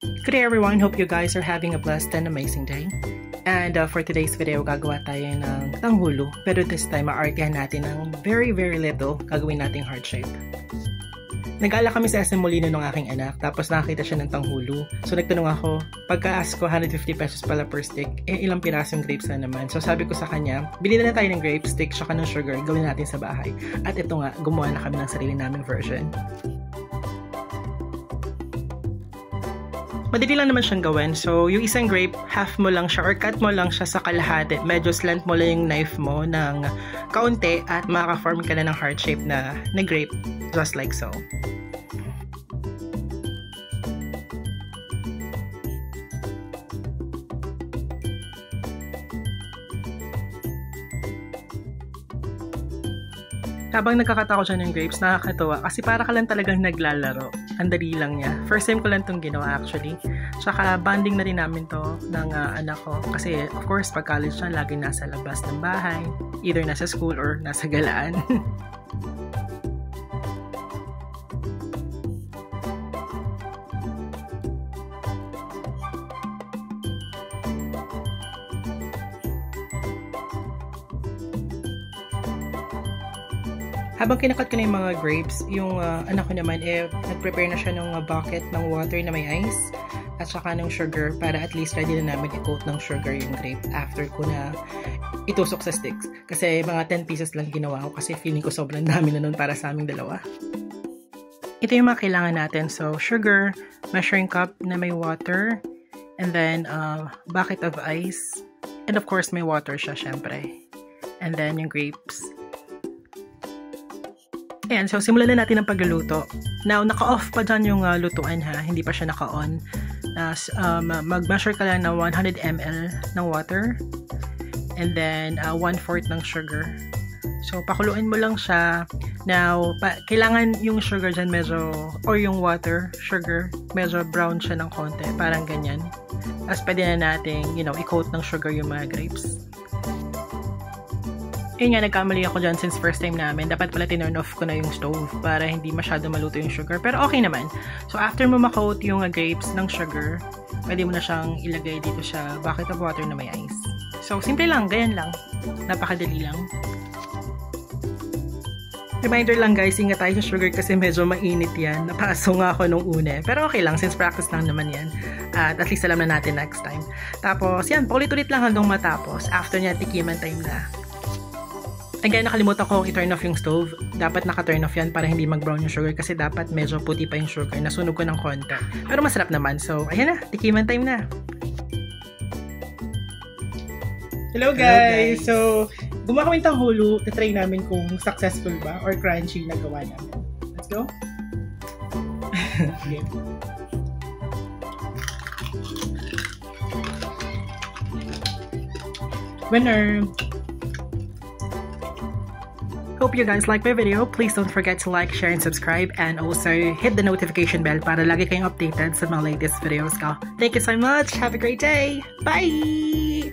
Good day everyone, hope you guys are having a blessed and amazing day. And for today's video, gagawa tayo ng tanghulo. Pero this time, maartihan natin ng very little. Gagawin nating heart shape. Nag-ala kami sa SM Molino ng aking anak, tapos nakakita siya ng tanghulo. So nagtanong ako, pagka-ask ko 150 pesos pala per stick, ilang pirasong grapes na naman. So sabi ko sa kanya, bili na tayo ng grape stick, tsaka ng sugar, gawin natin sa bahay. At ito nga, gumawa na kami ng sarili naming version. Madali lang naman siyang gawin. So, yung isang grape, half mo lang siya or cut mo lang siya sa kalahati. Medyo slant mo lang yung knife mo ng kaunti at makaka-form ka na ng heart shape na grape. Just like so. Habang nagkakatako siya ng grapes, nakakatawa kasi para ka lang talagang naglalaro. Ang dali lang niya. First time ko lang itong ginawa actually. Tsaka bonding na rin namin to ng anak ko. Kasi of course, pag college siya, lagi nasa labas ng bahay. Either nasa school or nasa galaan. Habang kinakat ko na yung mga grapes, yung anak ko naman, nag-prepare na siya ng bucket ng water na may ice at saka ng sugar para at least ready na namin i-coat ng sugar yung grape after ko na itusok sa sticks. Kasi mga 10 pieces lang ginawa ko kasi feeling ko sobrang dami na nun para sa aming dalawa. Ito yung mga kailangan natin. So, sugar, measuring cup na may water, and then bucket of ice, and of course may water siya syempre. And then yung grapes. Ayan, so simulan na natin ang pagluluto. Now, naka-off pa dyan yung lutuan ha, hindi pa siya naka-on. Mag-measure ka lang ng 100 ml ng water and then 1/4 ng sugar. So, pakuluin mo lang siya. Now, kailangan yung sugar dyan medyo, or yung water, sugar, medyo brown siya ng konti, parang ganyan. Tapos pwede na natin, i-coat ng sugar yung mga grapes. Yun nga, nagkamali ako dyan since first time namin. Dapat pala tinurn off ko na yung stove para hindi masyado maluto yung sugar. Pero okay naman. So, after mo makoat yung grapes ng sugar, pwede mo na siyang ilagay dito sa bucket of water na may ice. So, simple lang. Ganyan lang. Napakadali lang. Reminder lang guys, ingat tayo sa sugar kasi medyo mainit yan. Napaso nga ako nung una. Pero okay lang, since practice lang naman yan. At least alam na natin next time. Tapos, yan. Paulit-ulit lang hanggang matapos. After niya, tikiman time na. Again, nakalimutan ko i-turn off yung stove. Dapat naka-turn off yan para hindi mag-brown yung sugar kasi dapat medyo puti pa yung sugar. Nasunog ko ng konti. Pero masarap naman. So, ayan na. Tikiman time na. Hello guys! So, gumawa kami ng tanghulo. Try namin kung successful ba or crunchy na gawa namin. Let's go! Okay. Winner! Hope you guys like my video. Please don't forget to like, share, and subscribe, and also hit the notification bell para lagi kayong updated sa mga latest videos ko. Thank you so much. Have a great day. Bye!